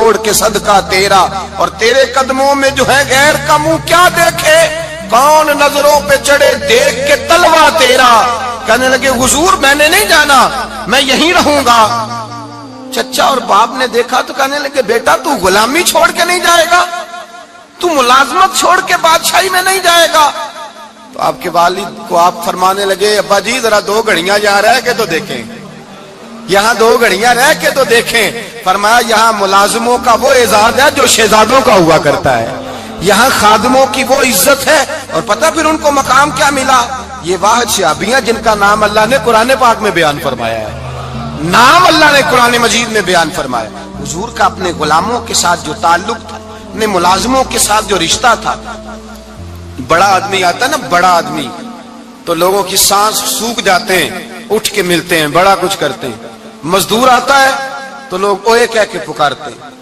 چھوڑ کے صدقہ تیرا، اور تیرے قدموں میں جو ہے غیر کا منہ کیا دیکھے، کون نظروں پہ چڑھے دیکھ کے تلوا تیرا۔ کہنے لگے حضور میں نے نہیں جانا، میں یہیں رہوں گا۔ چچا اور باپ نے دیکھا تو کہنے لگے بیٹا تو غلامی چھوڑ کے نہیں جائے گا، تو ملازمت چھوڑ کے بادشاہی میں نہیں جائے گا۔ تو آپ کے والد کو آپ فرمانے لگے ابا جی ذرا 2 گھڑیاں یہاں رہ کے تو دیکھیں، یہاں 2 گھڑیاں رہ کے تو دیکھیں۔ فرمایا یہاں ملازموں کا وہ اعزاز ہے جو شہزادوں کا ہوا کرتا ہے، یہاں خادموں کی وہ عزت ہے۔ اور پتہ پھر ان کو مقام کیا ملا، یہ واحد شہابیاں جن کا نام اللہ نے قرآن پاک میں بیان فرمایا ہے، نام اللہ نے قرآن مجید میں بیان فرمایا۔ حضور کا اپنے غلاموں کے ساتھ جو تعلق تھا، اپنے ملازموں کے ساتھ جو رشتہ تھا، بڑا آدمی آتا ہے نا، بڑا آدمی تو لوگوں کی سانس سوکھ جاتے ہیں، اٹھ کے ملتے ہیں، بڑا کچھ کرتے ہیں۔ مزدور آتا ہے تو لوگ اوے کہہ کے پکارتے ہیں،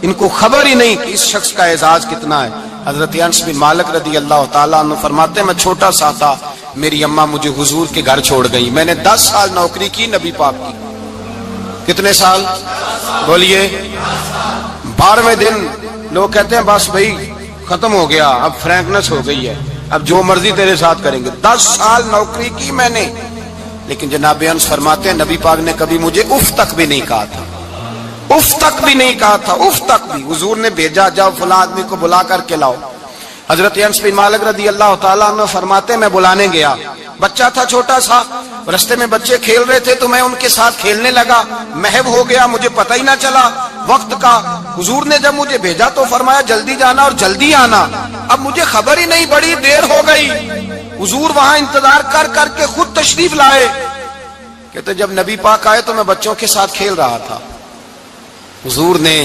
ان کو خبر ہی نہیں کہ اس شخص کا اعزاز کتنا ہے۔ حضرت انس بن مالک رضی اللہ تعالیٰ عنہ فرماتے ہیں میں چھوٹا سا تھا، میری اماں مجھے حضور کے گھر چھوڑ گئی، میں نے 10 سال نوکری کی نبی پاک کی۔ کتنے سال بولیے؟ 12ویں دن لوگ کہتے ہیں بس بھائی ختم ہو گیا، اب فرینکنس ہو گئی ہے، اب جو مرضی تیرے ساتھ کریں گے۔ 10 سال نوکری کی میں نے، لیکن جناب انس فرماتے ہیں نبی پاک نے کبھی مجھے اف تک بھی نہیں کہا تھا، اف تک بھی نہیں کہا تھا، اف تک بھی۔ حضور نے بھیجا جاؤ فلاں آدمی کو بلا کر کے لاؤ۔ حضرت انس بن مالک رضی اللہ تعالیٰ عنہ فرماتے ہیں میں بلانے گیا، بچہ تھا چھوٹا سا، رستے میں بچے کھیل رہے تھے تو میں ان کے ساتھ کھیلنے لگا، محو ہو گیا، مجھے پتہ ہی نہ چلا وقت کا۔ حضور نے جب مجھے بھیجا تو فرمایا جلدی جانا اور جلدی آنا، اب مجھے خبر ہی نہیں، بڑی دیر ہو گئی۔ حضور وہاں انتظار کر کر کے خود تشریف لائے، کہتے جب نبی پاک آئے تو میں بچوں کے ساتھ کھیل رہا تھا، حضور نے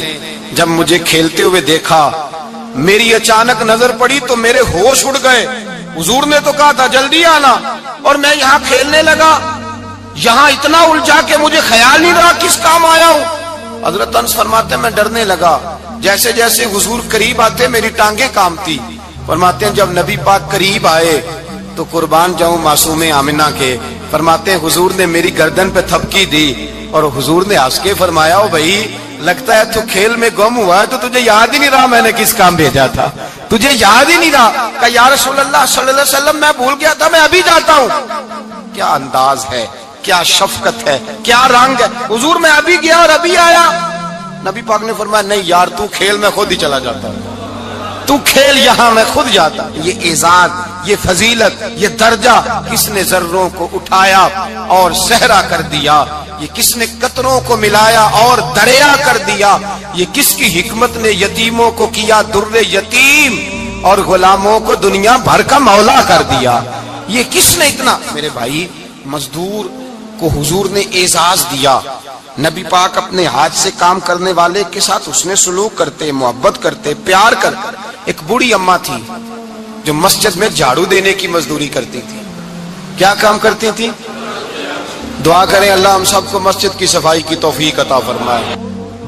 جب مجھے کھیلتے ہوئے دیکھا، میری اچانک نظر پڑی تو میرے ہوش اڑ گئے۔ حضور نے تو کہا تھا جلدی آنا، اور میں یہاں کھیلنے لگا، یہاں اتنا الجھا کہ مجھے خیال نہیں رہا کس کام آیا ہوں۔ حضرت انس فرماتے ہیں میں ڈرنے لگا، جیسے جیسے حضور قریب آتے میری ٹانگیں کانپتی۔ فرماتے ہیں جب نبی پاک قریب آئے تو قربان جاؤں معصوم آمنہ کے، فرماتے ہیں حضور نے میری گردن پہ تھپکی دی اور حضور نے ہنس کے فرمایا او بھائی لگتا ہے تو کھیل میں گم ہوا ہے تو تجھے یاد ہی نہیں رہا میں نے کس کام بھیجا تھا، تجھے یاد ہی نہیں رہا۔ کہا یا رسول اللہ صلی اللہ علیہ وسلم میں بھول گیا تھا، میں ابھی جاتا ہوں۔ کیا انداز ہے، کیا شفقت ہے، کیا رنگ ہے۔ حضور میں ابھی گیا اور ابھی آیا۔ نبی پاک نے فرمایا نہیں یار تو کھیل میں خود ہی چلا جاتا ہے، تو کھیل یہاں میں خود جاتا۔ یہ اعزاز، یہ فضیلت، یہ درجہ کس نے ذروں کو اٹھایا اور صحرا کر دیا، یہ کس نے قطروں کو ملایا اور دریا کر دیا، یہ کس کی حکمت نے یتیموں کو کیا در یتیم اور غلاموں کو دنیا بھر کا مولا کر دیا، یہ کس نے اتنا۔ میرے بھائی مزدور کو حضور نے اعزاز دیا، نبی پاک اپنے ہاتھ سے کام کرنے والے کے ساتھ اس نے سلوک کرتے، محبت کرتے، پیار کرتے۔ ایک بوڑھی اماں تھی جو مسجد میں جھاڑو دینے کی مزدوری کرتی تھی۔ کیا کام کرتی تھی؟ دعا کریں اللہ ہم سب کو مسجد کی صفائی کی توفیق عطا فرمائے۔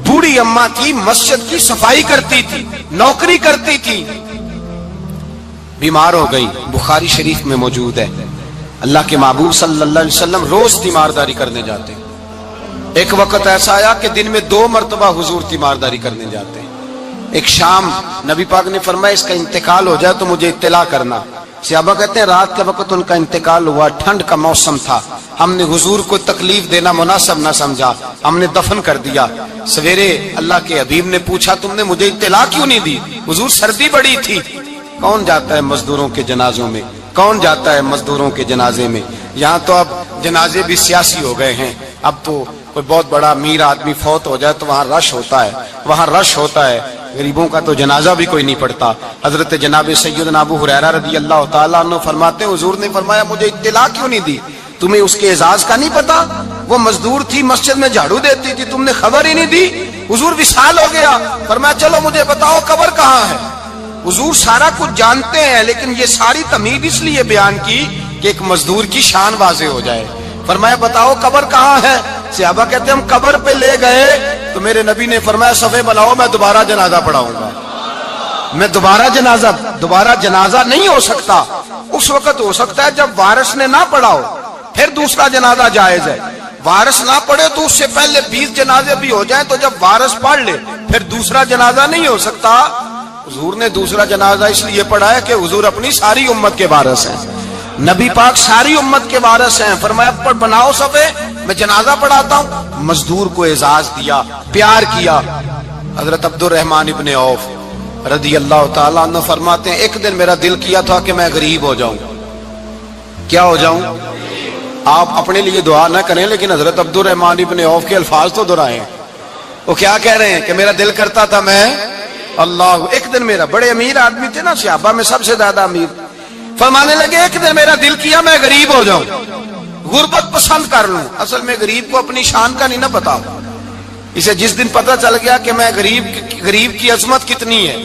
بوڑھی اماں تھی، مسجد کی صفائی کرتی تھی، نوکری کرتی تھی، بیمار ہو گئی، بخاری شریف میں موجود ہے۔ اللہ کے محبوب صلی اللہ علیہ وسلم روز تیمارداری کرنے جاتے۔ ایک وقت ایسا آیا کہ دن میں 2 مرتبہ حضور تیمارداری کرنے جاتے۔ ایک شام نبی پاک نے فرمایا اس کا انتقال ہو جائے تو مجھے اطلاع کرنا۔ صحابہ کہتے ہیں رات کے وقت ان کا انتقال ہوا، ٹھنڈ کا موسم تھا، ہم نے حضور کو تکلیف دینا مناسب نہ سمجھا، ہم نے دفن کر دیا۔ سویرے اللہ کے حبیب نے پوچھا تم نے مجھے اطلاع کیوں نہیں دی؟ حضور سردی بڑی تھی۔ کون جاتا ہے مزدوروں کے جنازوں میں؟ کون جاتا ہے مزدوروں کے جنازے میں؟ یہاں تو اب جنازے بھی سیاسی ہو گئے ہیں، اب تو کوئی بہت بڑا امیر آدمی فوت ہو جائے تو وہاں رش ہوتا ہے، وہاں رش ہوتا ہے، غریبوں کا تو جنازہ بھی کوئی نہیں پڑتا۔ حضرت جناب سیدنا ابو ہریرہ رضی اللہ تعالیٰ عنہ فرماتے ہیں حضور نے فرمایا مجھے اطلاع کیوں نہیں دی؟ تمہیں اس کے اعزاز کا نہیں پتا؟ وہ مزدور تھی، مسجد میں جھاڑو دیتی تھی، تم نے خبر ہی نہیں دی؟ حضور وصال ہو گیا، فرمایا چلو مجھے بتاؤ قبر کہاں ہے۔ حضور سارا کچھ جانتے ہیں لیکن یہ ساری تمہید اس لیے بیان کی کہ ایک مزدور کی شان واضح ہو جائے۔ فرمایا بتاؤ قبر کہاں ہے؟ صحابہ کہتے ہیں ہم قبر پہ لے گئے تو میرے نبی نے فرمایا صفے بناؤ میں دوبارہ جنازہ پڑھاؤں گا۔ میں دوبارہ جنازہ نہیں ہو سکتا، اس وقت ہو سکتا ہے جب وارث نے نہ پڑھاؤ، پھر دوسرا جنازہ جائز ہے۔ وارث نہ پڑھے تو اس سے پہلے 20 جنازے بھی ہو جائیں تو جب وارث پڑھ لے پھر دوسرا جنازہ نہیں ہو سکتا. حضور نے دوسرا جنازہ اس لیے پڑھا ہے کہ حضور اپنی ساری امت کے وارث ہیں. نبی پاک ساری امت کے وارث ہیں. فرمایا پر بناؤ صفے، میں جنازہ پڑھاتا ہوں. مزدور کو اعزاز دیا، پیار کیا. حضرت عبد الرحمن ابن عوف رضی اللہ تعالیٰ عنہ فرماتے ہیں ایک دن میرا دل کیا تھا کہ میں غریب ہو جاؤں. کیا ہو جاؤں؟ آپ اپنے لیے دعا نہ کریں لیکن حضرت عبد الرحمن ابن عوف کے الفاظ تو دہرائیں. وہ کیا کہہ رہے ہیں کہ میرا دل کرتا تھا میں اللہ. ایک دن میرا، بڑے امیر آدمی تھے نا صحابہ میں سب سے زیادہ امیر، فرمانے لگے ایک دن میرا دل کیا میں غریب ہو جاؤں، غربت پسند کر لوں. اصل میں غریب کو اپنی شان کا نہیں نہ پتا. اسے جس دن پتہ چل گیا کہ میں غریب کی عظمت کتنی ہے،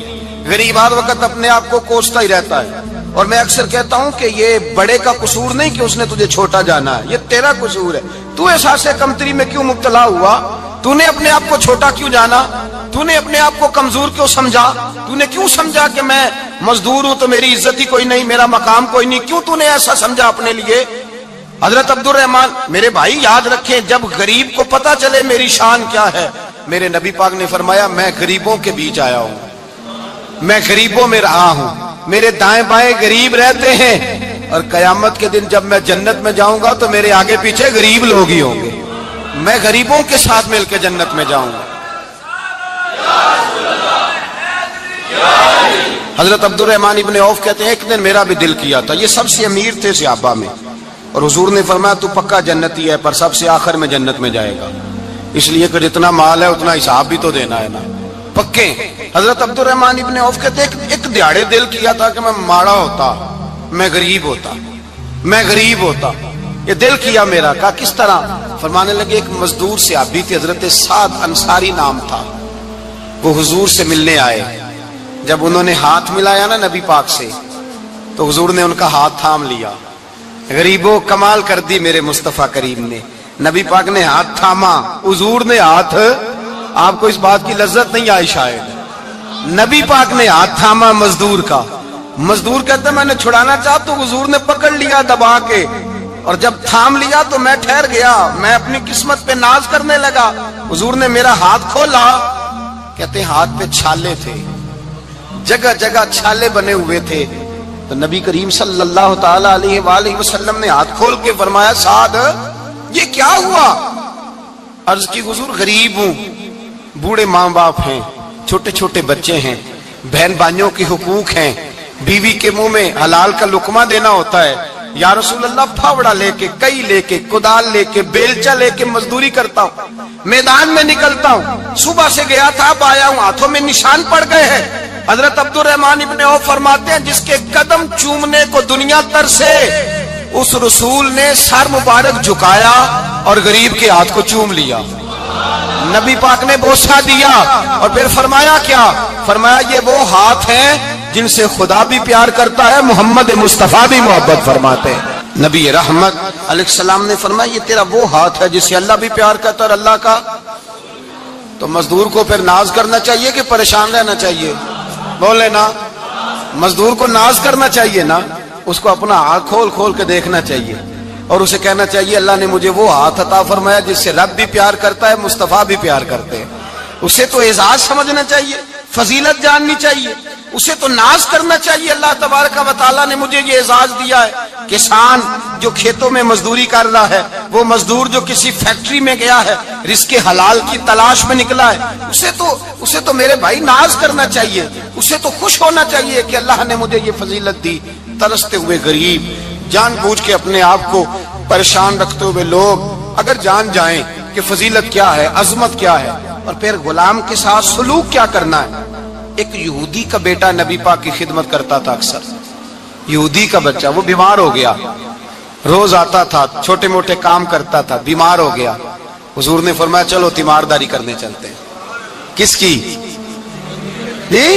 غریب ہر وقت اپنے آپ کو کوستا ہی رہتا ہے. اور میں اکثر کہتا ہوں کہ یہ بڑے کا قصور نہیں کہ اس نے تجھے چھوٹا جانا ہے، یہ تیرا قصور ہے. تو احساس کمتری میں کیوں مبتلا ہوا؟ تو نے اپنے آپ کو چھوٹا کیوں جانا؟ تو نے اپنے آپ کو کمزور کیوں سمجھا؟ تو نے کیوں سمجھا کہ میں مزدور ہوں تو میری عزت ہی کوئی نہیں، میرا مقام کوئی نہیں؟ کیوں تو نے ایسا سمجھا اپنے لیے؟ حضرت عبد الرحمن میرے بھائی یاد رکھیں، جب غریب کو پتا چلے میری شان کیا ہے، میرے نبی پاک نے فرمایا میں غریبوں کے بیچ آیا ہوں، میں غریبوں میں رہا ہوں، میرے دائیں بائیں غریب رہتے ہیں، اور قیامت کے دن جب میں جنت میں جاؤں گا تو میرے آگے پیچھے غریب لوگ ہی ہوں گے. میں غریبوں کے ساتھ مل کے جنت میں جاؤں گا. حضرت عبد الرحمن ابن عوف کہتے ہیں ایک دن میرا بھی دل کیا تھا. یہ سب سے امیر تھے صحابہ میں، اور حضور نے فرمایا تو پکا جنتی ہے پر سب سے آخر میں جنت میں جائے گا، اس لیے کہ جتنا مال ہے اتنا حساب بھی تو دینا ہے نا، پکے. حضرت عبد الرحمن ابن عوف کہتے ہیں ایک دیہڑے دل کیا تھا کہ میں ماڑا ہوتا، میں غریب ہوتا، میں غریب ہوتا. یہ دل کیا میرا. کہا کس طرح؟ فرمانے لگے ایک مزدور صحابی تھے حضرت سعد انصاری نام تھا، وہ حضور سے ملنے آئے. جب انہوں نے ہاتھ ملایا نا نبی پاک سے تو حضور نے ان کا ہاتھ تھام لیا. غریبوں کمال کر دی میرے مصطفیٰ کریم نے. نبی پاک نے ہاتھ تھاما، حضور نے ہاتھ، آپ کو اس بات کی لذت نہیں آئی شاید، نبی پاک نے ہاتھ تھاما مزدور کا. مزدور کہتا میں نے چھڑانا چاہا تو حضور نے پکڑ لیا دبا کے، اور جب تھام لیا تو میں ٹھہر گیا، میں اپنی قسمت پہ ناز کرنے لگا. حضور نے میرا ہاتھ کھولا. کہتے ہاتھ پہ چھالے تھے، جگہ جگہ چھالے بنے ہوئے تھے. تو نبی کریم صلی اللہ تعالی علیہ وآلہ وسلم نے ہاتھ کھول کے فرمایا سعد یہ کیا ہوا؟ عرض کی حضور غریب ہوں، بوڑھے ماں باپ ہیں، چھوٹے چھوٹے بچے ہیں، بہن بھائیوں کے حقوق ہیں، بیوی کے منہ میں حلال کا لقمہ دینا ہوتا ہے. یا رسول اللہ پھاوڑا لے کے، کئی لے کے، کدال لے کے، بیلچا لے کے مزدوری کرتا ہوں، میدان میں نکلتا ہوں، صبح سے گیا تھا اب آیا ہوں، ہاتھوں میں نشان پڑ گئے ہیں. حضرت عبد الرحمن ابن عوف فرماتے ہیں جس کے قدم چومنے کو دنیا ترسے، اس رسول نے سر مبارک جھکایا اور غریب کے ہاتھ کو چوم لیا. نبی پاک نے بوسہ دیا اور پھر فرمایا کیا؟ فرمایا یہ وہ ہاتھ ہیں جن سے خدا بھی پیار کرتا ہے، محمد مصطفیٰ بھی محبت فرماتے ہیں. نبی رحمت علیہ السلام نے فرمایا یہ تیرا وہ ہاتھ ہے جس سے اللہ بھی پیار کرتا ہے اور اللہ کا. تو مزدور کو پھر ناز کرنا چاہیے کہ پریشان رہنا چاہیے؟ بولے نا، مزدور کو ناز کرنا چاہیے نا، اس کو اپنا ہاتھ کھول کھول کے دیکھنا چاہیے اور اسے کہنا چاہیے اللہ نے مجھے وہ ہاتھ عطا فرمایا جس سے رب بھی پیار کرتا ہے، مصطفیٰ بھی پیار کرتے ہیں. اسے تو اعزاز سمجھنا چاہیے، فضیلت جاننی چاہیے، اسے تو ناز کرنا چاہیے. اللہ تبارک و تعالیٰ نے مجھے یہ اعزاز دیا ہے. کسان جو کھیتوں میں مزدوری کر رہا ہے، وہ مزدور جو کسی فیکٹری میں گیا ہے، رزق حلال کی تلاش میں نکلا ہے، اسے تو میرے بھائی ناز کرنا چاہیے، اسے تو خوش ہونا چاہیے کہ اللہ نے مجھے یہ فضیلت دی. ترستے ہوئے غریب، جان بوجھ کے اپنے آپ کو پریشان رکھتے ہوئے لوگ اگر جان جائیں کہ فضیلت کیا ہے، عظمت کیا ہے، اور پھر غلام کے ساتھ سلوک کیا کرنا ہے. ایک یہودی کا بیٹا نبی پاک کی خدمت کرتا تھا اکثر. یہودی کا بچہ، وہ بیمار ہو گیا، روز آتا تھا، چھوٹے موٹے کام کرتا تھا، بیمار ہو گیا. حضور نے فرمایا چلو تیمارداری کرنے چلتے ہیں. کس کی؟ جی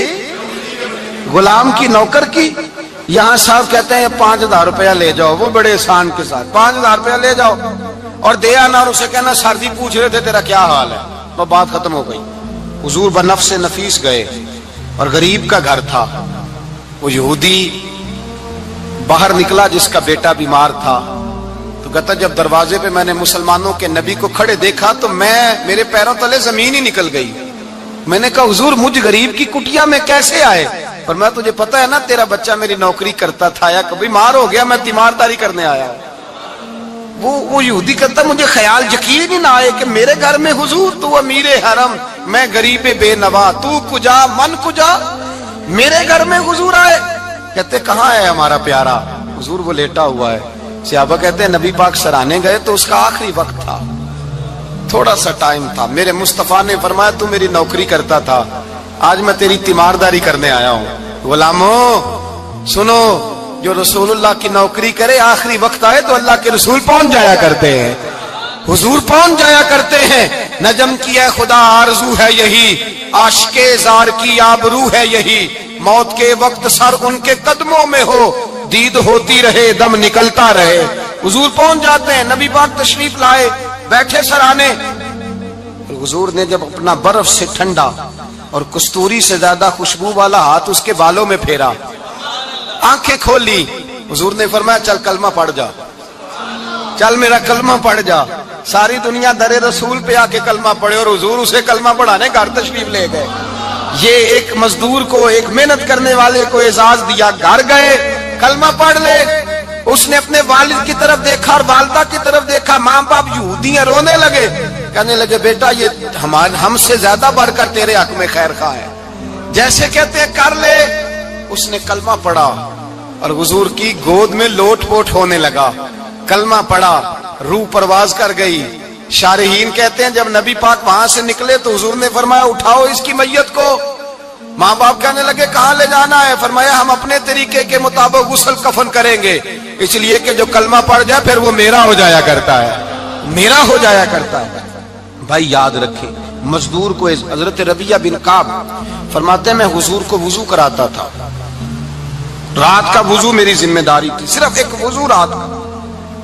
غلام کی، نوکر کی. یہاں صاحب کہتے ہیں 5000 روپیہ لے جاؤ، وہ بڑے احسان کے ساتھ 5000 روپیہ لے جاؤ اور دے آنا، اور اسے کہنا سردی پوچھ رہے تھے تیرا کیا حال ہے، تو بات ختم ہو گئی. حضور بنفس نفیس گئے اور غریب کا گھر تھا. وہ یہودی باہر نکلا جس کا بیٹا بیمار تھا، تو کہتا جب دروازے پہ میں نے مسلمانوں کے نبی کو کھڑے دیکھا تو میرے پیروں تلے زمین ہی نکل گئی. میں نے کہا حضور مجھ غریب کی کٹیا میں کیسے آئے؟ فرمایا تجھے پتا ہے نا تیرا بچہ میری نوکری کرتا تھا یا کبھی مار ہو گیا میں تیمارداری کرنے آیا ہوں۔ وہ یہودی کہتا مجھے خیال یقین ہی نہ آئے کہ میرے گھر میں حضور تو امیر حرم میں غریب بے نوا تو کجا من کجا میرے گھر میں حضور آئے۔ کہتے کہاں ہے ہمارا پیارا؟ حضور وہ لیٹا ہوا ہے۔ صحابہ کہتے ہیں نبی پاک سرانے گئے تو اس کا آخری وقت تھا، تھوڑا سا ٹائم تھا، میرے مصطفیٰ نے فرمایا تو میری نوکری کرتا تھا، آج میں تیری تیمارداری کرنے آیا ہوں۔ غلاموں سنو، جو رسول اللہ کی نوکری کرے آخری وقت آئے تو اللہ کے رسول پہنچ جایا کرتے ہیں، حضور پہنچ جایا کرتے ہیں۔ نجم کی ہے خدا آرزو ہے یہی، عاشق زار کی آبرو ہے یہی، موت کے وقت سر ان کے قدموں میں ہو، دید ہوتی رہے دم نکلتا رہے۔ حضور پہنچ جاتے ہیں، نبی پاک تشریف لائے، بیٹھے سرانے۔ حضور نے جب اپنا برف سے ٹھنڈا اور کستوری سے زیادہ خوشبو والا ہاتھ اس کے بالوں میں پھیرا، آنکھیں کھولی، حضور نے فرمایا چل کلمہ پڑھ جا، چل میرا کلمہ پڑھ جا۔ ساری دنیا در رسول پہ آ کے کلمہ پڑھے اور حضور اسے کلمہ پڑھانے گھر تشریف لے گئے۔ یہ ایک مزدور کو، ایک محنت کرنے والے کو اعزاز دیا، گھر گئے کلمہ پڑھ لے۔ اس نے اپنے والد کی طرف دیکھا اور والدہ کی طرف دیکھا، ماں باپ یہودی ہیں، رونے لگے، کہنے لگے بیٹا یہ ہم سے زیادہ بڑھ کر تیرے حق میں خیر خواہ ہے، جیسے کہتے ہیں کر لے۔ اس نے کلمہ پڑھا اور حضور کی گود میں لوٹ پوٹ ہونے لگا، کلمہ پڑھا، روح پرواز کر گئی۔ شارحین کہتے ہیں جب نبی پاک وہاں سے نکلے تو حضور نے فرمایا اٹھاؤ اس کی میت کو۔ ماں باپ کہنے لگے کہاں لے جانا ہے؟ فرمایا ہم اپنے طریقے کے مطابق غسل کفن کریں گے، اس لیے کہ جو کلمہ پڑھ جائے پھر وہ میرا ہو جایا کرتا ہے، میرا ہو جایا کرتا ہے۔ بھائی یاد رکھیں، مزدور کو حضرت ربیعہ بن کعب فرماتے ہیں میں حضور کو وضو کراتا تھا، رات کا وضو میری ذمہ داری تھی، صرف ایک وضو رات کا۔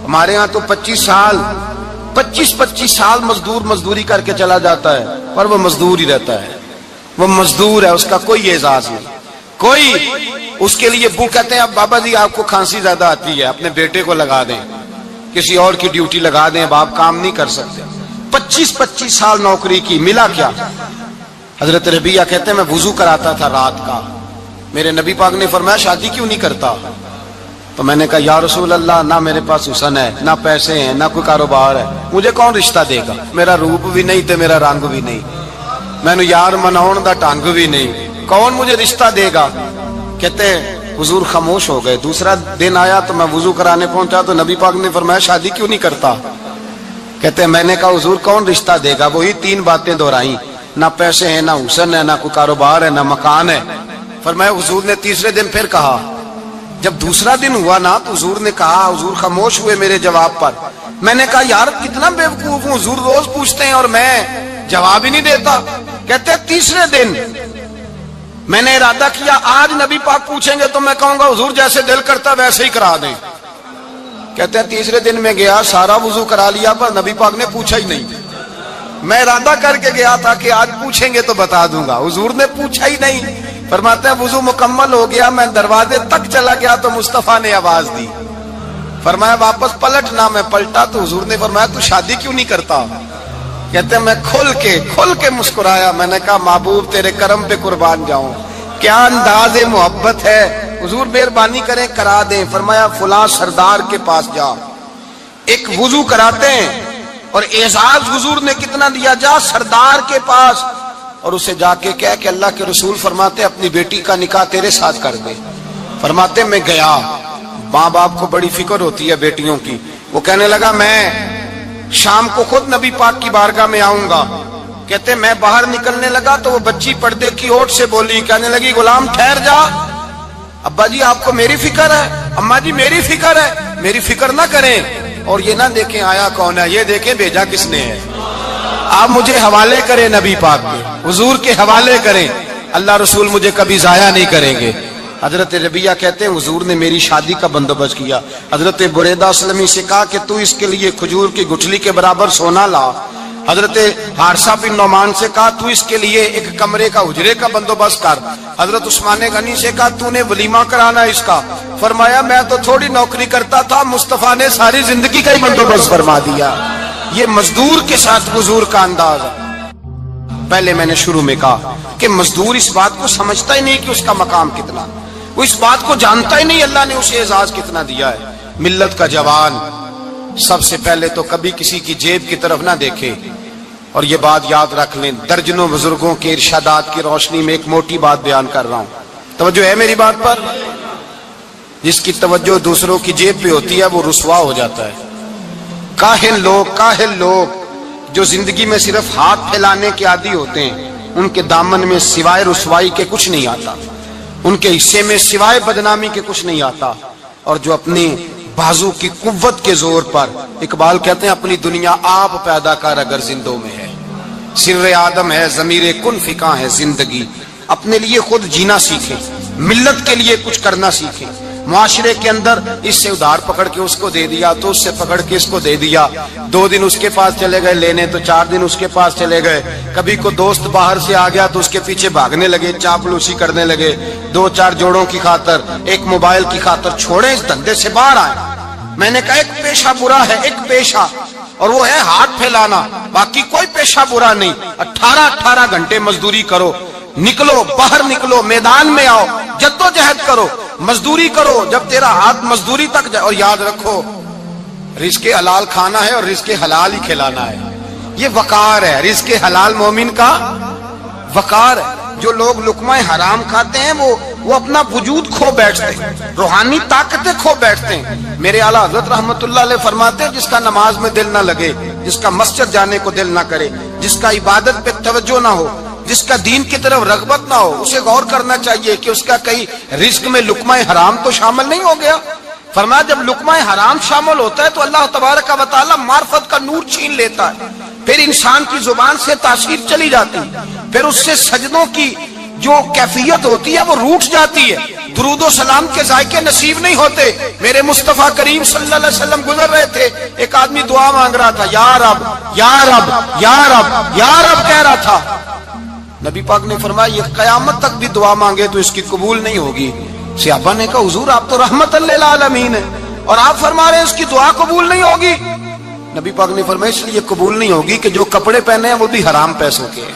ہمارے ہاں تو 25 سال مزدور مزدوری کر کے چلا جاتا ہے، پر وہ مزدور ہی رہتا ہے، وہ مزدور ہے، اس کا کوئی اعزاز نہیں، کوئی اس کے لیے وہ کہتے ہیں اب بابا جی آپ کو کھانسی زیادہ آتی ہے اپنے بیٹے کو لگا دیں، کسی اور کی ڈیوٹی لگا دیں، اب آپ کام نہیں کر سکتے۔ 25 سال نوکری کی، ملا کیا؟ حضرت ربیعہ کہتے ہیں میں وضو کراتا تھا رات کا، میرے نبی پاک نے فرمایا شادی کیوں نہیں کرتا؟ تو میں نے کہا یا رسول اللہ نہ میرے پاس حسن ہے، نہ پیسے ہیں، نہ کوئی کاروبار ہے، مجھے کون رشتہ دے گا؟ میرا روپ بھی نہیں تے میرا رنگ بھی نہیں، میں نے یار مناؤن دا ٹانگ بھی نہیں، کون مجھے رشتہ دے گا؟ کہتے ہیں حضور خاموش ہو گئے۔ دوسرا دن آیا تو میں وضو کرانے پہنچا تو نبی پاک نے فرمایا شادی کیوں نہیں کرتا؟ کہتے ہیں میں نے کہا حضور کون رشتہ دے گا؟ وہی 3 باتیں دہرائیں، نہ پیسے ہیں، نہ حسن ہے، نہ کوئی کاروبار ہے، نہ مکان ہے۔ فرمایا حضور نے تیسرے دن پھر کہا، جب دوسرا دن ہوا نا تو حضور نے کہا، حضور خاموش ہوئے میرے جواب پر۔ میں نے کہا یار کتنا بیوقوف ہوں، حضور روز پوچھتے ہیں اور میں جواب ہی نہیں دیتا۔ کہتے ہیں تیسرے دن میں نے ارادہ کیا آج نبی پاک پوچھیں گے تو میں کہوں گا حضور جیسے دل کرتا ویسے ہی کرا دیں۔ کہتے ہیں تیسرے دن میں گیا، سارا وضو کرا لیا پر نبی پاک نے پوچھا ہی نہیں۔ میں ارادہ کر کے گیا تھا کہ آج پوچھیں گے تو بتا دوں گا، حضور نے پوچھا ہی نہیں۔ فرماتے ہیں وضو مکمل ہو گیا، میں دروازے تک چلا گیا تو مصطفیٰ نے آواز دی، فرمایا واپس پلٹنا۔ میں پلٹا تو حضور نے فرمایا تو شادی کیوں نہیں کرتا؟ کہتے ہیں میں کھل کے مسکرایا، میں نے کہا محبوب تیرے کرم پہ قربان جاؤں، کیا انداز محبت ہے، حضور مہربانی کریں کرا دیں۔ فرمایا فلاں سردار کے پاس جا، ایک وضو کراتے ہیں اور اعزاز حضور نے کتنا دیا، جا سردار کے پاس اور اسے جا کے کہہ کہ اللہ کے رسول فرماتے اپنی بیٹی کا نکاح تیرے ساتھ کر دے۔ فرماتے میں گیا، ماں باپ کو بڑی فکر ہوتی ہے بیٹیوں کی، وہ کہنے لگا میں شام کو خود نبی پاک کی بارگاہ میں آؤں گا۔ کہتے میں باہر نکلنے لگا تو وہ بچی پردے کی اوٹ سے بولی، کہنے لگی غلام ٹھہر جا، ابا جی آپ کو میری فکر ہے، اماں جی میری فکر ہے، میری فکر نہ کریں اور یہ نہ دیکھیں آیا کون ہے، یہ دیکھیں بھیجا کس نے ہے۔ آپ مجھے حوالے کریں نبی پاک کے، حضور کے حوالے کریں، اللہ رسول مجھے کبھی ضائع نہیں کریں گے۔ حضرت ربیعہ کہتے ہیں حضور نے میری شادی کا بندوبست کیا۔ حضرت بریدہ اسلمی سے کہا کہ تو اس کے لیے کھجور کی گٹھلی کے برابر سونا لا۔ حضرت حارثہ بن نعمان سے کہا تو اس کے لیے ایک کمرے کا حجرے کا بندوبست کر۔ حضرت عثمان غنی سے کہا تو نے ولیمہ کرانا اس کا۔ فرمایا میں تو تھوڑی نوکری کرتا تھا، مصطفیٰ نے ساری زندگی کا ہی بندوبست فرما دیا۔ یہ مزدور کے ساتھ حضور کا انداز ہے۔ پہلے میں نے شروع میں کہا کہ مزدور اس بات کو سمجھتا ہی نہیں کہ اس کا مقام کتنا، وہ اس بات کو جانتا ہی نہیں اللہ نے اسے اعزاز کتنا دیا ہے۔ ملت کا جوان سب سے پہلے تو کبھی کسی کی جیب کی طرف نہ دیکھے، اور یہ بات یاد رکھ لیں، درجنوں بزرگوں کے ارشادات کی روشنی میں ایک موٹی بات بیان کر رہا ہوں، توجہ ہے میری بات پر؟ جس کی توجہ دوسروں کی جیب پہ ہوتی ہے وہ رسوا ہو جاتا ہے۔ کاہل لوگ جو زندگی میں صرف ہاتھ پھیلانے کے عادی ہوتے ہیں، ان کے دامن میں سوائے رسوائی کے کچھ نہیں آتا، ان کے حصے میں سوائے بدنامی کے کچھ نہیں آتا، اور جو اپنے بازو کی قوت کے زور پر، اقبال کہتے ہیں اپنی دنیا آپ پیدا کر اگر زندوں میں ہے، سر آدم ہے ضمیر کن فکاں ہے زندگی، اپنے لیے خود جینا سیکھیں، ملت کے لیے کچھ کرنا سیکھیں۔ معاشرے کے اندر اس سے ادھار پکڑ کے اس کو دے دیا تو اس سے پکڑ کے اس کو دے دیا، 2 دن اس کے پاس چلے گئے لینے تو 4 دن اس کے پاس چلے گئے، کبھی کو دوست باہر سے آ گیا تو اس کے پیچھے بھاگنے لگے، چاپلوسی کرنے لگے، 2-4 جوڑوں کی خاطر، ایک موبائل کی خاطر، چھوڑیں اس دھندے سے باہر آئیں۔ میں نے کہا ایک پیشہ برا ہے، ایک پیشہ، اور وہ ہے ہاتھ پھیلانا، باقی کوئی پیشہ برا نہیں۔ 18 گھنٹے مزدوری کرو، نکلو باہر، نکلو میدان میں آؤ، جدوجہد کرو، مزدوری کرو جب تیرا ہاتھ مزدوری تک جائے، اور یاد رکھو رزق حلال کھانا ہے اور رزق حلال ہی کھلانا ہے، یہ وقار ہے، رزق حلال مومن کا وقار ہے۔ جو لوگ لقمہ حرام کھاتے ہیں وہ اپنا وجود کھو بیٹھتے ہیں، روحانی طاقتیں کھو بیٹھتے ہیں۔ میرے اعلیٰ حضرت رحمت اللہ علیہ فرماتے ہیں جس کا نماز میں دل نہ لگے، جس کا مسجد جانے کو دل نہ کرے، جس کا عبادت پہ توجہ نہ ہو، جس کا دین کی طرف رغبت نہ ہو، اسے غور کرنا چاہیے کہ اس کا کئی رزق میں لقمہ حرام تو شامل نہیں ہو گیا۔ فرمایا جب لقمہ حرام شامل ہوتا ہے تو اللہ تبارک و تعالی معرفت کا نور چھین لیتا ہے، پھر انسان کی زبان سے تاثیر چلی جاتی ہے، پھر اس سے سجدوں کی جو کیفیت ہوتی ہے وہ روٹ جاتی ہے، درود و سلام کے ذائقے نصیب نہیں ہوتے۔ میرے مصطفیٰ کریم صلی اللہ علیہ وسلم گزر رہے تھے، ایک آدمی دعا مانگ رہا تھا، یا رب یا رب یا رب یا رب کہہ رہا تھا، نبی پاک نے فرمایا یہ قیامت تک بھی دعا مانگے تو اس کی قبول نہیں ہوگی۔ صحابہ نے کہا حضور آپ تو رحمت للعالمین ہیں اور آپ فرما رہے ہیں اس کی دعا قبول نہیں ہوگی۔ نبی پاک نے فرمایا اس لیے قبول نہیں ہوگی کہ جو کپڑے پہنے ہیں وہ بھی حرام پیسوں کے ہیں،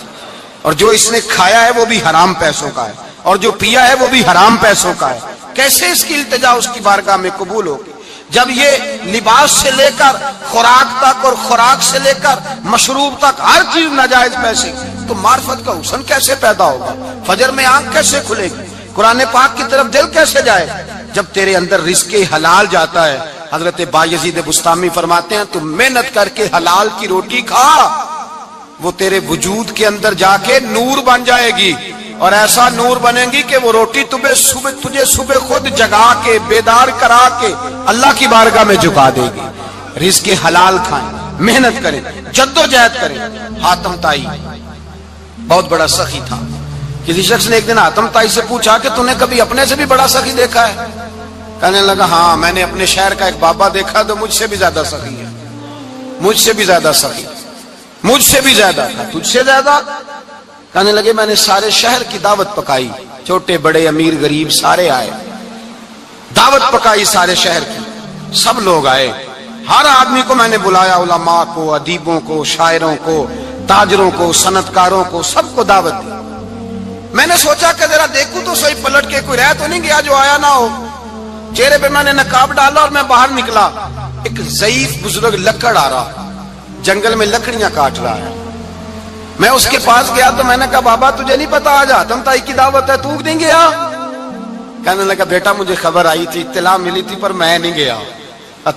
اور جو اس نے کھایا ہے وہ بھی حرام پیسوں کا ہے، اور جو پیا ہے وہ بھی حرام پیسوں کا ہے، کیسے اس کی التجا اس کی بارگاہ میں قبول ہوگی؟ جب یہ لباس سے لے کر خوراک تک اور خوراک سے لے کر مشروب تک ہر چیز ناجائز پیسے، تو معرفت کا حسن کیسے پیدا ہوگا؟ فجر میں آنکھ کیسے کھلے گی؟ قرآن پاک کی طرف دل کیسے جائے؟ جب تیرے اندر رزق حلال جاتا ہے۔ حضرت بایزید بستامی فرماتے ہیں تو محنت کر کے حلال کی روٹی کھا، وہ تیرے وجود کے اندر جا کے نور بن جائے گی، اور ایسا نور بنے گی کہ وہ روٹی تجھے صبح خود جگا کے بیدار کرا کے اللہ کی بارگاہ میں جھکا دے گی۔ رزق حلال کھائیں، محنت کریں، جدوجہد کریں۔ حاتم طائی بہت بڑا سخی تھا، کسی شخص نے ایک دن حاتم طائی سے پوچھا کہ تو نے کبھی اپنے سے بھی بڑا سخی دیکھا ہے؟ کہنے لگا ہاں میں نے اپنے شہر کا ایک بابا دیکھا تو مجھ سے بھی زیادہ سخی ہے، مجھ سے بھی زیادہ سخی، مجھ سے بھی زیادہ تھا، تجھ سے زیادہ؟ کہنے لگے میں نے سارے شہر کی دعوت پکائی، چھوٹے بڑے امیر غریب سارے آئے، دعوت پکائی سارے شہر کی، سب لوگ آئے، ہر آدمی کو میں نے بلایا، علماء کو، ادیبوں کو، شاعروں کو، تاجروں کو، صنعتکاروں کو، سب کو دعوت دی۔ میں نے سوچا کہ ذرا دیکھوں تو صحیح پلٹ کے کوئی رہ تو نہیں گیا جو آیا نہ ہو۔ چہرے پہ میں نے نقاب ڈالا اور میں باہر نکلا، ایک ضعیف بزرگ لکڑ آ رہا، جنگل میں لکڑیاں کاٹ رہا ہے۔ میں اس کے پاس گیا تو میں نے کہا بابا تجھے نہیں پتا آج حاتم طائی کی دعوت ہے، تو نہیں گیا؟ کہنے لگا بیٹا مجھے خبر آئی تھی، اطلاع ملی تھی پر میں نہیں گیا۔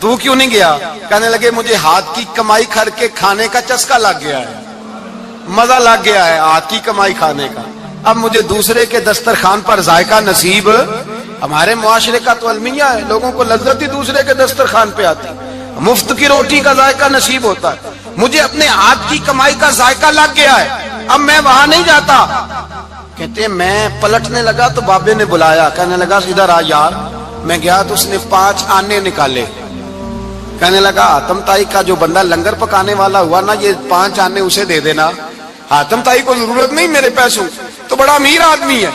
تو کیوں نہیں گیا؟ کہنے لگے مجھے ہاتھ کی کمائی کر کے کھانے کا چسکا لگ گیا ہے، مزہ لگ گیا ہے ہاتھ کی کمائی کھانے کا، اب مجھے دوسرے کے دسترخوان پر ذائقہ نصیب۔ ہمارے معاشرے کا تو المیہ ہے، لوگوں کو لذت ہی دوسرے کے دسترخوان پہ آتی، مفت کی روٹی کا ذائقہ نصیب ہوتا ہے، مجھے اپنے ہاتھ کی کمائی کا ذائقہ لگ گیا ہے، اب میں وہاں نہیں جاتا۔ کہتے ہیں میں پلٹنے لگا تو بابے نے بلایا، کہنے لگا ادھر آ یار۔ میں گیا تو اس نے 5 آنے نکالے، کہنے لگا حاتم طائی کا جو بندہ لنگر پکانے والا ہوا نا، یہ 5 آنے اسے دے دینا، حاتم طائی کو ضرورت نہیں میرے پیسوں، تو بڑا امیر آدمی ہے،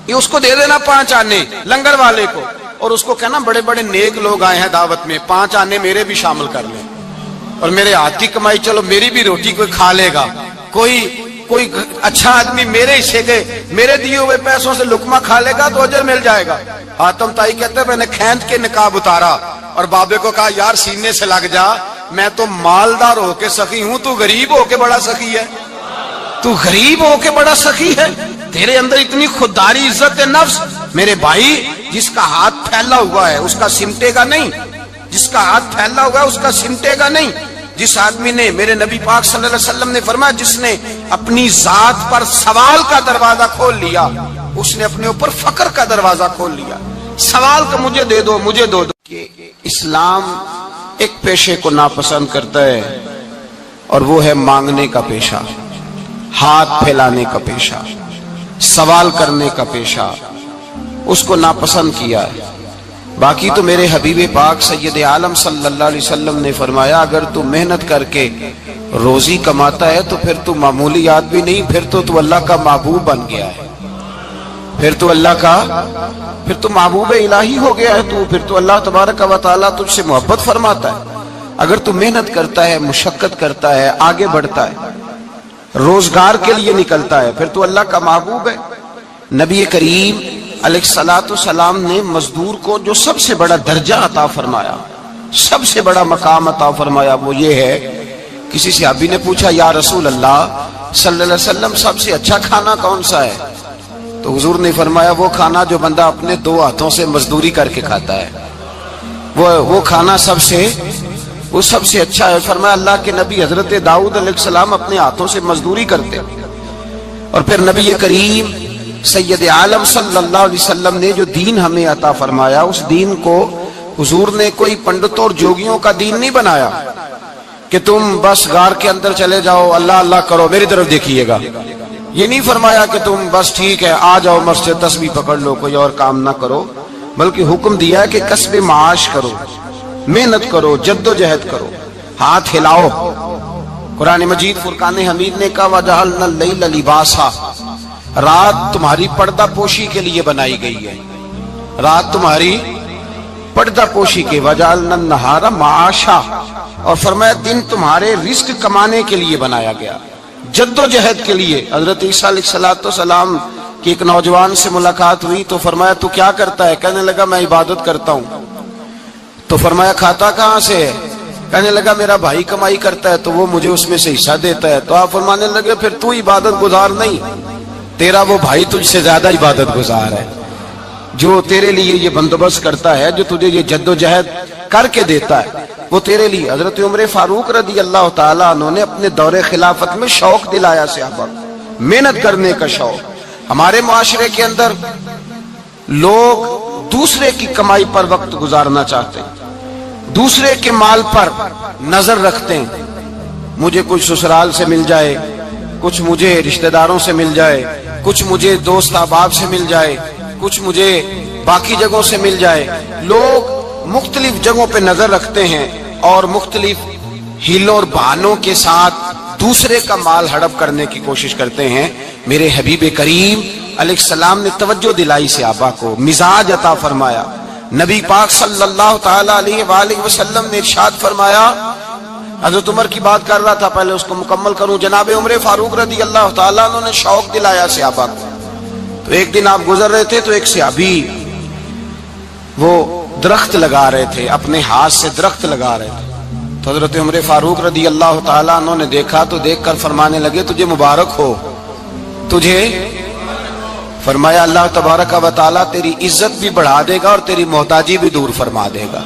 یہ اس کو دے دینا 5 آنے لنگر والے کو، اور اس کو کہنا بڑے بڑے نیک لوگ آئے ہیں دعوت میں، 5 آنے میرے بھی شامل کر لیں، اور میرے ہاتھ کی کمائی چلو میری بھی روٹی کوئی کھا لے گا، کوئی کوئی اچھا آدمی میرے حصے کے میرے دیے ہوئے پیسوں سے لقمہ کھا لے گا تو اجر مل جائے گا۔ حاتم طائی کہتے ہیں میں نے کھینچ کے نقاب اتارا اور بابے کو کہا یار سینے سے لگ جا، میں تو مالدار ہو کے سخی ہوں، تو غریب ہو کے بڑا سخی ہے، تو غریب ہو کے بڑا سخی ہے، تیرے اندر اتنی خودداری عزت نفس۔ میرے بھائی جس کا ہاتھ پھیلا ہوا ہے اس کا سمٹے گا نہیں، جس کا ہاتھ پھیلا ہوا ہے اس کا سمٹے گا نہیں۔ جس آدمی نے، میرے نبی پاک صلی اللہ علیہ وسلم نے فرمایا جس نے اپنی ذات پر سوال کا دروازہ کھول لیا اس نے اپنے اوپر فقر کا دروازہ کھول لیا۔ سوال کا مجھے دے دو، مجھے دو کہ اسلام ایک پیشے کو ناپسند کرتا ہے اور وہ ہے مانگنے کا پیشہ، ہاتھ پھیلانے کا پیشہ، سوال کرنے کا پیشہ، اس کو ناپسند کیا ہے۔ باقی تو میرے حبیب پاک سید عالم صلی اللہ علیہ وسلم نے فرمایا اگر تو محنت کر کے روزی کماتا ہے تو پھر تو معمولی آدمی نہیں، پھر تو اللہ کا محبوب بن گیا ہے، پھر تو اللہ کا، پھر تو محبوب الہی ہو گیا ہے، پھر تو اللہ تبارک و تعالیٰ تجھ سے محبت فرماتا ہے۔ اگر تو محنت کرتا ہے، مشقت کرتا ہے، آگے بڑھتا ہے، روزگار کے لیے نکلتا ہے، پھر تو اللہ کا محبوب ہے۔ نبی کریم علیہ السلام نے مزدور کو جو سب سے بڑا درجہ عطا فرمایا، سب سے بڑا مقام عطا فرمایا وہ یہ ہے، کسی صحابی نے پوچھا یا رسول اللہ صلی اللہ علیہ وسلم سب سے اچھا کھانا کون سا ہے؟ تو حضور نے فرمایا وہ کھانا جو بندہ اپنے دو ہاتھوں سے مزدوری کر کے کھاتا ہے، وہ کھانا سب سے اچھا ہے۔ فرمایا اللہ کے نبی حضرت داؤد علیہ السلام اپنے ہاتھوں سے مزدوری کرتے، اور پھر نبی کریم سید عالم صلی اللہ علیہ وسلم نے جو دین ہمیں عطا فرمایا اس دین کو حضور نے کوئی پنڈتوں اور جوگیوں کا دین نہیں بنایا کہ تم بس غار کے اندر چلے جاؤ اللہ اللہ کرو میری طرف دیکھیے گا، یہ نہیں فرمایا کہ تم بس ٹھیک ہے آ جاؤ مسجد تسبیح پکڑ لو کوئی اور کام نہ کرو، بلکہ حکم دیا ہے کہ کسب معاش کرو، محنت کرو، جد و جہد کرو، ہاتھ ہلاؤ۔ قرآن مجید فرقان حمید نے کہا وَجَعَلْنَا اللَّيْلَ لِبَاسًا، رات تمہاری پردہ پوشی کے لیے بنائی گئی ہے، رات تمہاری پردہ پوشی کے، وَجَعَلْنَا النَّهَارَ مَعَاشًا، اور فرمایا دن تمہارے رزق کمانے کے لیے بنایا گیا، جد و جہد کے لیے۔ حضرت عیسیٰ علیہ السلام کی ایک نوجوان سے ملاقات ہوئی تو فرمایا تو کیا کرتا ہے؟ کہنے لگا میں عبادت کرتا ہوں۔ تو فرمایا کھاتا کہاں سے ہے؟ کہنے لگا میرا بھائی کمائی کرتا ہے تو وہ مجھے اس میں سے حصہ دیتا ہے۔ تو آپ فرمانے لگے پھر تو عبادت گزار نہیں، تیرا وہ بھائی تجھ سے زیادہ عبادت گزار ہے، جو تیرے لیے یہ بندوبست کرتا ہے، جو تجھے یہ جد و جہد کر کے دیتا ہے وہ تیرے لیے۔ حضرت عمر فاروق رضی اللہ تعالیٰ عنہ نے اپنے دور خلافت میں شوق دلایا صحابہ، محنت کرنے کا شوق۔ ہمارے معاشرے کے اندر لوگ دوسرے کی کمائی پر وقت گزارنا چاہتے ہیں، دوسرے کے مال پر نظر رکھتے ہیں، مجھے کچھ سسرال سے مل جائے، کچھ مجھے رشتہ داروں سے مل جائے، کچھ مجھے دوست احباب سے مل جائے، کچھ مجھے باقی جگہوں سے مل جائے۔ لوگ مختلف جگہوں پہ نظر رکھتے ہیں اور مختلف ہیلوں اور بہانوں کے ساتھ دوسرے کا مال ہڑپ کرنے کی کوشش کرتے ہیں۔ میرے حبیب کریم علیہ السلام نے توجہ دلائی صحابہ کو، مزاج عطا فرمایا۔ نبی پاک صلی اللہ تعالیٰ علیہ وآلہ وسلم نے ارشاد فرمایا، حضرت عمر کی بات کر رہا تھا پہلے اس کو مکمل کروں، جناب عمر فاروق رضی اللہ تعالیٰ عنہ نے شوق دلایا صحابہ کو۔ تو ایک دن آپ گزر رہے تھے تو ایک صحابی وہ درخت لگا رہے تھے، اپنے ہاتھ سے درخت لگا رہے تھے۔ تو حضرت عمر فاروق رضی اللہ تعالیٰ عنہ نے دیکھا تو دیکھ کر فرمانے لگے تجھے مبارک ہو، تجھے، فرمایا اللہ تبارک و تعالیٰ تیری عزت بھی بڑھا دے گا اور تیری محتاجی بھی دور فرما دے گا،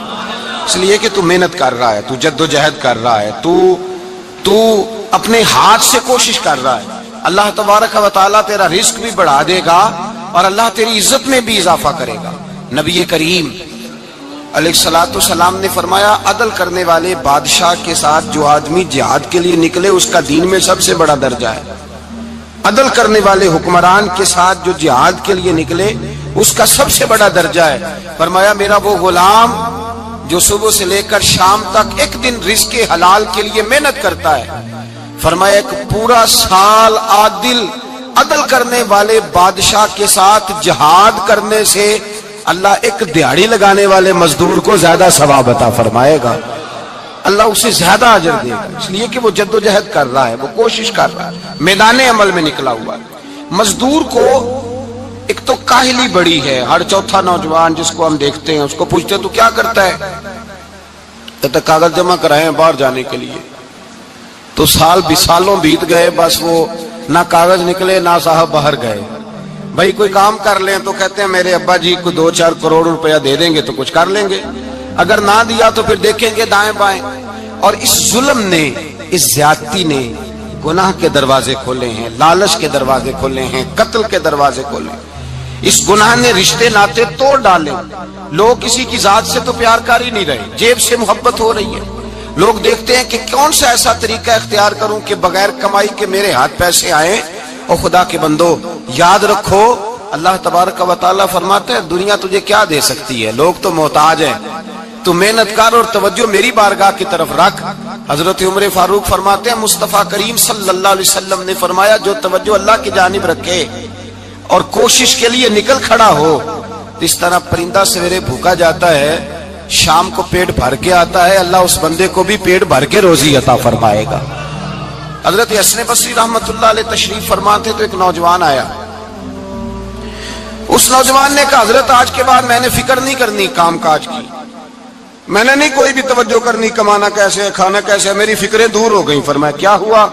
اس لیے کہ تو محنت کر رہا ہے، تو جد و جہد کر رہا ہے، تو اپنے ہاتھ سے کوشش کر رہا ہے، اللہ تبارک و تعالیٰ تیرا رزق بھی بڑھا دے گا اور اللہ تیری عزت میں بھی اضافہ کرے گا۔ نبی کریم علیہ السلام نے فرمایا عدل کرنے والے بادشاہ کے ساتھ جو آدمی جہاد کے لیے نکلے اس کا دین میں سب سے بڑا درجہ ہے، عدل کرنے والے حکمران کے ساتھ جو جہاد کے لیے نکلے اس کا سب سے بڑا درجہ ہے۔ فرمایا میرا وہ غلام جو صبح سے لے کر شام تک ایک دن رزق حلال کے لیے محنت کرتا ہے، فرمایا ایک پورا سال عدل کرنے والے بادشاہ کے ساتھ جہاد کرنے سے اللہ ایک دیہڑی لگانے والے مزدور کو زیادہ ثواب عطا فرمائے گا۔ اللہ اسے زیادہ اجر دے گا، اس لیے کہ وہ جدوجہد کر رہا ہے، وہ کوشش کر رہا ہے، میدان عمل میں نکلا ہوا ہے۔ مزدور کو ایک تو کاہلی بڑی ہے، ہر چوتھا نوجوان جس کو ہم دیکھتے ہیں اس کو پوچھتے ہیں تو کیا کرتا ہے، کہتا کاغذ جمع کرائے باہر جانے کے لیے، تو سالوں بیت گئے، بس وہ نہ کاغذ نکلے نہ صاحب باہر گئے۔ بھائی کوئی کام کر لیں تو کہتے ہیں میرے ابا جی کو 2-4 کروڑ روپیہ دے دیں گے تو کچھ کر لیں گے، اگر نہ دیا تو پھر دیکھیں گے دائیں بائیں۔ اور اس ظلم نے، اس زیادتی نے گناہ کے دروازے کھولے ہیں، لالچ کے دروازے کھولے ہیں، قتل کے دروازے کھولے ہیں۔ اس گناہ نے رشتے ناتے توڑ ڈالے، لوگ کسی کی ذات سے تو پیار کر ہی نہیں رہے، جیب سے محبت ہو رہی ہے۔ لوگ دیکھتے ہیں کہ کون سا ایسا طریقہ اختیار کروں کہ بغیر کمائی کے میرے ہاتھ پیسے آئیں۔ اور خدا کے بندو یاد رکھو، اللہ تبارک و تعالیٰ فرماتا ہے دنیا تجھے کیا دے سکتی ہے، لوگ تو محتاج ہیں، تو محنت کر اور توجہ میری بارگاہ کی طرف رکھ۔ حضرت عمر فاروق فرماتے ہیں مصطفیٰ کریم صلی اللہ علیہ وسلم نے فرمایا جو توجہ اللہ کی جانب رکھے اور کوشش کے لیے نکل کھڑا ہو، اس طرح پرندہ سویرے بھوکا جاتا ہے، شام کو پیٹ بھر کے آتا ہے، اللہ اس بندے کو بھی پیٹ بھر کے روزی عطا فرمائے گا۔ حضرت حسن بصری رحمت اللہ علیہ تشریف فرما تھے تو ایک نوجوان آیا، اس نوجوان نے کہا حضرت آج کے بعد میں نے فکر نہیں کرنی کام کاج کی، میں نے نہیں کوئی بھی توجہ کرنی کمانا کیسے ہے کھانا کیسے ہے، میری فکریں دور ہو گئیں۔ فرمایا کیا ہوا؟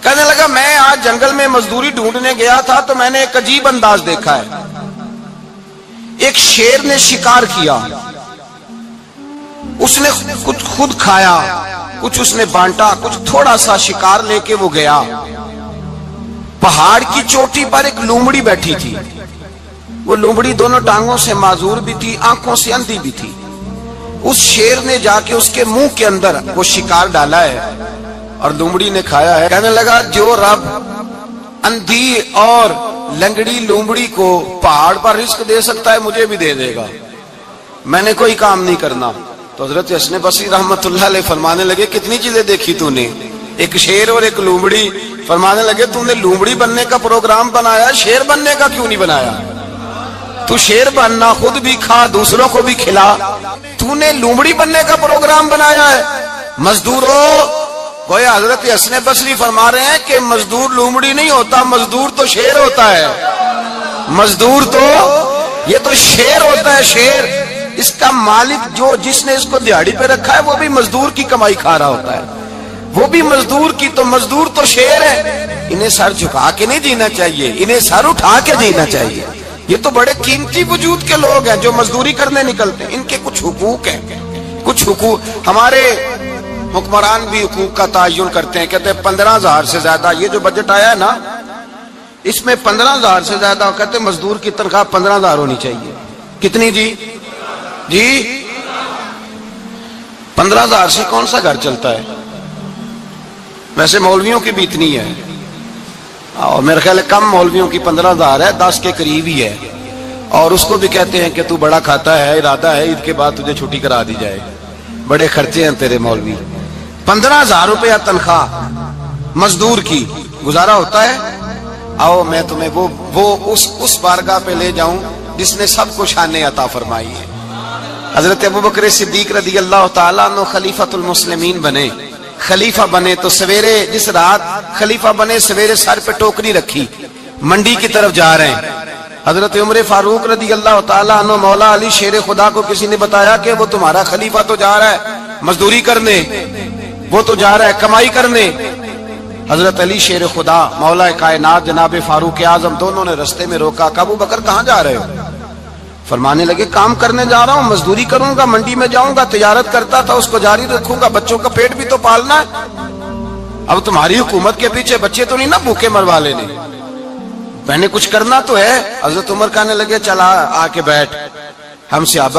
کہنے لگا میں آج جنگل میں مزدوری ڈھونڈنے گیا تھا تو میں نے ایک عجیب انداز دیکھا ہے، ایک شیر نے شکار کیا، اس نے کچھ خود کھایا، کچھ اس نے بانٹا، کچھ تھوڑا سا شکار لے کے وہ گیا۔ پہاڑ کی چوٹی پر ایک لومڑی بیٹھی تھی، وہ لومڑی دونوں ٹانگوں سے معذور بھی تھی، آنکھوں سے اندھی بھی تھی۔ اس شیر نے جا کے اس کے منہ کے اندر وہ شکار ڈالا ہے اور لومڑی نے کھایا ہے۔ کہنے لگا جو رب اندھی اور لنگڑی لومڑی کو پہاڑ پر رزق دے سکتا ہے مجھے بھی دے دے گا، میں نے کوئی کام نہیں کرنا۔ تو حضرت حسن بصری رحمت اللہ علیہ فرمانے لگے کتنی چیزیں دیکھی تو نے، ایک شیر اور ایک لومڑی۔ فرمانے لگے تو نے لومڑی بننے کا پروگرام بنایا، شیر بننے کا کیوں نہیں بنایا؟ تو شیر بننا، خود بھی کھا دوسروں کو بھی کھلا، تو نے لومڑی بننے کا پروگرام بنایا ہے۔ مزدوروں گویا حضرت حسن بصری فرما رہے ہیں کہ مزدور لومڑی نہیں ہوتا، مزدور تو شیر ہوتا ہے، مزدور تو یہ تو شیر ہوتا ہے، شیر۔ اس کا مالک جو جس نے اس کو دیہڑی پہ رکھا ہے وہ بھی مزدور کی کمائی کھا رہا ہوتا ہے، وہ بھی مزدور کی، تو مزدور تو شیر ہے۔ انہیں سر جھکا کے نہیں جینا چاہیے، انہیں سر اٹھا کے جینا چاہیے۔ یہ تو بڑے قیمتی وجود کے لوگ ہیں جو مزدوری کرنے نکلتے ہیں، ان کے کچھ حقوق ہیں، کچھ حقوق۔ ہمارے حکمران بھی حقوق کا تعین کرتے ہیں، کہتے ہیں 15,000 سے زیادہ، یہ جو بجٹ آیا ہے نا اس میں 15,000 سے زیادہ، کہتے ہیں مزدور کی تنخواہ 15,000 ہونی چاہیے۔ کتنی جی 15,000 سے کون سا گھر چلتا ہے؟ ویسے مولویوں کی بھی اتنی ہے، اور میرے خیال ہے کم مولویوں کی 15,000 ہے، 10 کے قریب ہی ہے، اور اس کو بھی کہتے ہیں کہ تو بڑا کھاتا ہے، ارادہ ہے عید کے بعد تجھے چھٹی کرا دی جائے، بڑے خرچے ہیں تیرے مولوی۔ 15,000 روپیہ تنخواہ مزدور کی، گزارا ہوتا ہے؟ آؤ میں تمہیں وہ اس بارگاہ پہ لے جاؤں جس نے سب کو شانیں عطا فرمائی ہے۔ حضرت ابوبکر صدیق رضی اللہ تعالیٰ عنہ خلیفۃ المسلمین بنے، خلیفہ بنے تو سویرے جس رات خلیفہ بنے سویرے سر پہ ٹوکری رکھی، منڈی کی طرف جا رہے ہیں۔ حضرت عمر فاروق رضی اللہ تعالیٰ عنہ مولا علی شیر خدا کو کسی نے بتایا کہ وہ تمہارا خلیفہ تو جا رہا ہے مزدوری کرنے، وہ تو جا رہا ہے کمائی کرنے۔ حضرت علی شیر خدا مولا کائنات جناب فاروق اعظم دونوں نے رستے میں روکا کہ ابوبکر کہاں جا رہے ہو؟ فرمانے لگے کام کرنے جا رہا ہوں، مزدوری کروں گا، منڈی میں جاؤں گا، تجارت کرتا تھا اس کو جاری رکھوں گا، بچوں کا پیٹ بھی تو پالنا ہے۔ اب تمہاری حکومت کے پیچھے بچے تو نہیں نا بھوکے مروا لینے، میں نے کچھ کرنا تو ہے۔ حضرت عمر کہنے لگے چلا آ کے بیٹھ، ہم صحابہ